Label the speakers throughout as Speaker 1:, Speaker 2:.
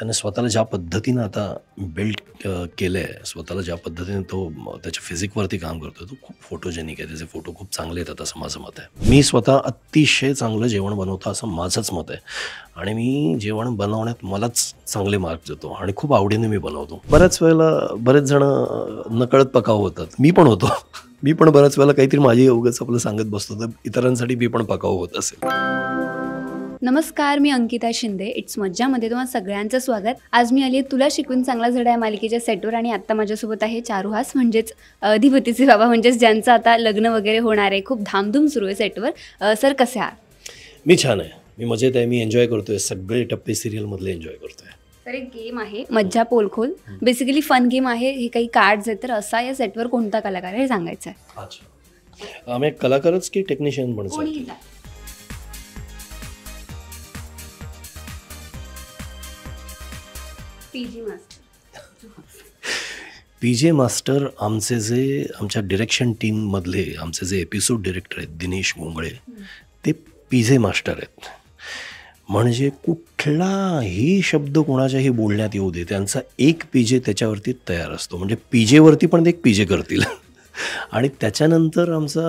Speaker 1: त्याने स्वतःला ज्या पद्धतीनं आता बिल्ड केलं आहे, स्वतःला ज्या पद्धतीने तो त्याच्या फिजिकवरती काम करतो, तो खूप फोटोजेनिक आहे. त्याचे फोटो खूप चांगले येतात असं माझं मत आहे. मी स्वतः अतिशय चांगलं जेवण बनवतो असं माझंच मत आहे आणि मी जेवण बनवण्यात मलाच चांगले मार्क्स देतो आणि खूप आवडीने मी बनवतो. बऱ्याच वेळेला बरेच जण नकळत पकाऊ होतात. मी पण होतो. मी पण बऱ्याच वेळेला काहीतरी माझी उगाच आपलं सांगत बसतो, तर इतरांसाठी मी पण पकाऊ होत असेल.
Speaker 2: नमस्कार, मी अंकिता शिंदे. इट्स मज्जामध्ये तुम्हा सगळ्यांचं स्वागत. आज मी आली आहे तुला शिकवून चांगला धडा या मालिकेच्या सेटवर आणि आत्ता माझ्यासोबत आहे चारुहास, म्हणजेच अधिपतीचे बाबा, म्हणजेच ज्यांचं आता लग्न वगैरे होणार आहे. खूप धामधूम सुरू आहे सेटवर. सर कसे आहात?
Speaker 1: मी छान आहे, मी मजेत आहे, मी एन्जॉय करतोय. सगळे टप्पे सिरियलमधले एन्जॉय करतोय.
Speaker 2: तर एक गेम आहे मज्जा पोलखोल, बेसिकली फन गेम आहे. हे काही कार्ड्स आहेत, तर असा या सेटवर कोणता कलाकार हे सांगायचं आहे.
Speaker 1: अच्छा, आम्ही कलाकारच की टेक्निशियन पण
Speaker 2: कोणीही जा.
Speaker 1: पीजे मास्टर आमच्या डिरेक्शन टीममधले आमचे जे एपिसोड डिरेक्टर आहेत दिनेश घोंगळे, ते पीजे मास्टर आहेत. म्हणजे कुठलाही शब्द कोणाच्याही बोलण्यात येऊ दे, त्यांचा एक पीजे त्याच्यावरती तयार असतो. म्हणजे पीजेवरती पण ते एक पीजे करतील. आणि त्याच्यानंतर आमचा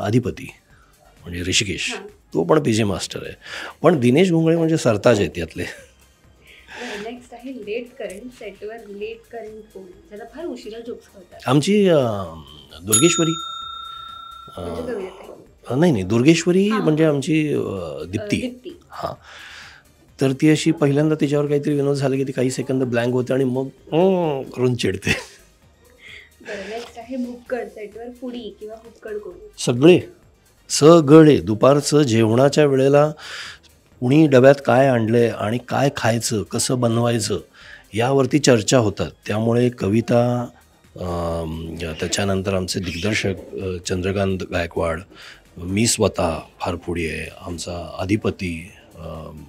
Speaker 1: अधिपती म्हणजे ऋषिकेश, तो पण पीजे मास्टर आहे. पण दिनेश घोंगळे म्हणजे सरताज आहेत यातले.
Speaker 2: नेक्स्ट आहे लेट करंट. सेटवर लेट करंट कोण, ज्याला फार उशिरा जोक्स करतात?
Speaker 1: आमची दुर्गेश्वरी. नाही, दुर्गेश्वरी म्हणजे आमची दीप्ती. हां, तर ती अशी पहिल्यांदा तिच्यावर काहीतरी विनोद झाले की ती काही सेकंद ब्लँक होते आणि मग करून चिडते.
Speaker 2: नेक्स्ट आहे भुक्कड. सेटवर फुडी किंवा भुक्कड कोण?
Speaker 1: सगळे दुपारचं जेवणाच्या वेळेला कुणी डब्यात काय आणलंय आणि काय खायचं, कसं बनवायचं यावरती चर्चा होतात. त्यामुळे कविता, त्याच्यानंतर आमचे दिग्दर्शक चंद्रकांत गायकवाड, मी स्वतः फार पुढे आहे, आमचा अधिपती,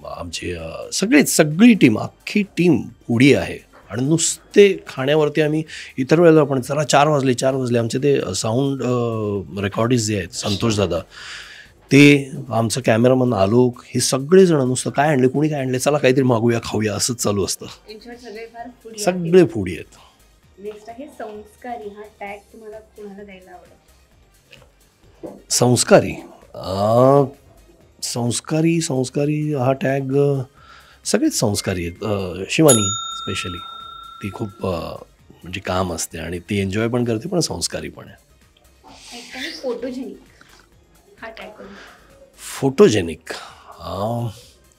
Speaker 1: आमची सगळी टीम, अख्खी टीम पुढी आहे. आणि नुसते खाण्यावरती आम्ही इतर वेळेला पण जरा 4 वाजले आमचे ते साऊंड रेकॉर्डिस्ट जे आहेत संतोष दादा, ते आमचं कॅमेरामन आलोक, हे सगळेजण नुसतं काय आणले, कुणी काय आणले, चला काहीतरी मागूया खाऊया असंच चालू असतं. सगळे फुडी आहेत.
Speaker 2: नेक्स्ट आहे संस्कारी. हा टॅग तुम्हाला कोणाला द्यायला आवडेल?
Speaker 1: संस्कारी हा टॅग सगळेच संस्कारी आहेत. शिवानी स्पेशली, ती खूप म्हणजे काम असते आणि ती एन्जॉय पण करते, पण संस्कारी पण आहे.
Speaker 2: फोटोजेनिक. हा टॅग
Speaker 1: फोटोजेनिक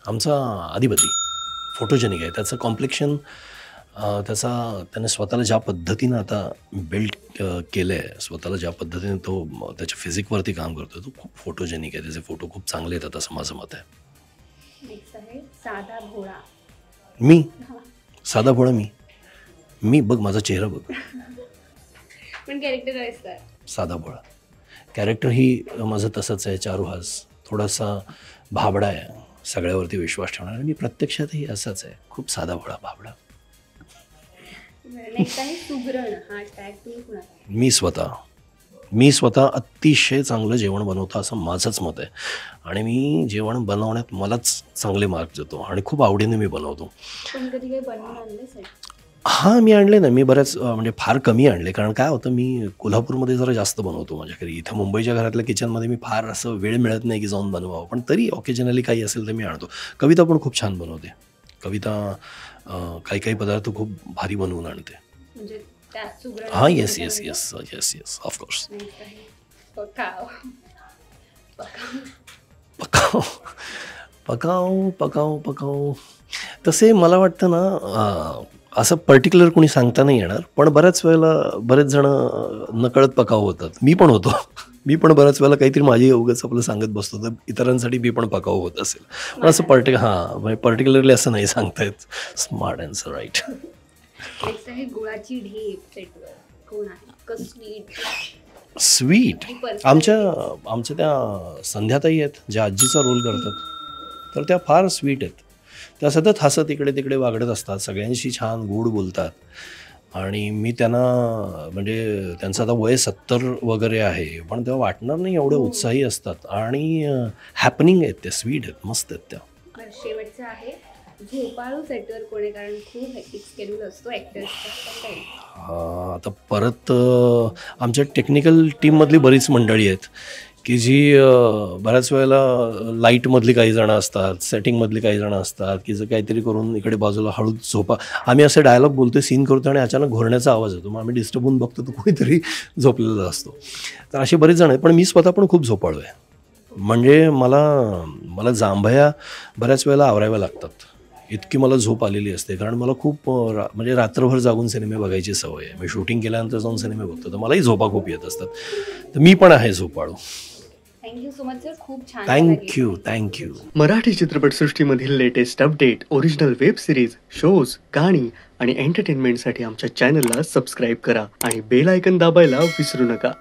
Speaker 1: आमचा अधिपती फोटोजेनिक आहे. त्याचं कॉम्प्लेक्शन, त्याने स्वतःला ज्या पद्धतीनं आता बिल्ड केलं आहे, स्वतःला ज्या पद्धतीने तो त्याच्या फिजिकवरती काम करतो, तो खूप फोटोजेनिक आहे. त्याचे फोटो खूप चांगले येतात असं माझं मत आहे.
Speaker 2: नेक्स्ट आहे साधा भोळा.
Speaker 1: मी साधा भोळा, मी बघ माझा चेहरा बघ.
Speaker 2: पण कॅरेक्टर आहे
Speaker 1: साधा भोळा. कॅरेक्टर ही माझं तसंच आहे. चारुहास, थोडासा भाबडा आहे, सगळ्यावरती विश्वास ठेवणार. आणि मी प्रत्यक्षातही असाच आहे, खूप साधा भोळा भाबडा.
Speaker 2: नेक्स्ट आहे सुगरण. हा टॅग तुम्ही कुणाला?
Speaker 1: मी स्वतः अतिशय चांगलं जेवण बनवतो असं माझंच मत आहे आणि मी जेवण बनवण्यात मलाच चांगले मार्क्स देतो आणि खूप आवडीने मी बनवतो.
Speaker 2: पण कधी काही बनवून आणले?
Speaker 1: हां, मी आणले ना. मी बऱ्याच म्हणजे फार कमी आणले, कारण काय होतं, मी कोल्हापूरमध्ये जरा जास्त बनवतो माझ्या घरी. इथं मुंबईच्या घरातल्या किचनमध्ये मी फार असं वेळ मिळत नाही की जाऊन बनवावं, पण तरी ऑकेजनली काही असेल तर मी आणतो. कविता पण खूप छान बनवते. कविता काही पदार्थ खूप भारी बनवून आणते. हां, येस ऑफकोर्स. पकाव तसे मला वाटतं ना, असं पर्टिक्युलर कोणी सांगता नाही येणार, पण बऱ्याच वेळेला बरेच जण नकळत पकाऊ होतात. मी पण होतो. मी पण बऱ्याच वेळेला काहीतरी माझी उगाच आपलं सांगत बसतो, तर इतरांसाठी मी पण पकाऊ होत असेल. पण असं पर्टिक्युलरली असं नाही सांगता येत. Smart answer, right.
Speaker 2: गुळाची ढेप. सेटवर कोण आहे? कसली
Speaker 1: स्वीट? आमच्या त्या संध्याताई आहेत, ज्या आजीचा रोल करतात, तर त्या फार स्वीट आहेत. त्या सतत हसत इकडे तिकडे वागडत असतात, सगळ्यांशी छान गोड बोलतात. आणि मी त्यांना, म्हणजे त्यांचं आता वय 70 वगैरे आहे, पण तेव्हा वाटणार नाही, एवढे उत्साही असतात आणि हॅपनिंग आहेत, त्या स्वीट आहेत, मस्त आहेत त्या.
Speaker 2: शेवटचं आहे झोपाळू सेटवर कोण आहे? कारण खूप हेक्टिक स्केड्यूल असतो ॲक्टर्सचा.
Speaker 1: आता परत आमच्या टेक्निकल टीममधली बरीच मंडळी आहेत की जी बऱ्याच वेळेला लाईटमधली काही जणं असतात, सेटिंगमधली काही जणं असतात की जर काहीतरी करून इकडे बाजूला हळूच झोपा. आम्ही असे डायलॉग बोलतो, सीन करतो आणि अचानक घोरण्याचा आवाज येतो. मग आम्ही डिस्टर्ब होऊन बघतो तर कोणीतरी झोपलेला असतो. तर असे बरेच जण आहेत. पण मी स्वतः पण खूप झोपाळू आहे. म्हणजे मला जांभया बऱ्याच वेळेला आवराव्या लागतात. इतकी मला झोप आलेली असते. कारण मला खूप म्हणजे रात्रभर जागून सिनेमे बघायची सवय आहे. मी शूटिंग केल्यानंतर जाऊन सिनेमे बघतो. तर मलाही झोपा खूप येत असतात. तर मी पण आहे झोपाळू.
Speaker 2: थँक्यू सो मच सर, खूप छान.
Speaker 1: थँक्यू.
Speaker 3: मराठी चित्रपटसृष्टीमधील latest update, original web series, shows, गाणी आणि एंटरटेनमेंटसाठी आमच्या चॅनलला सबस्क्राईब करा आणि बेल आयकन दाबायला विसरू नका.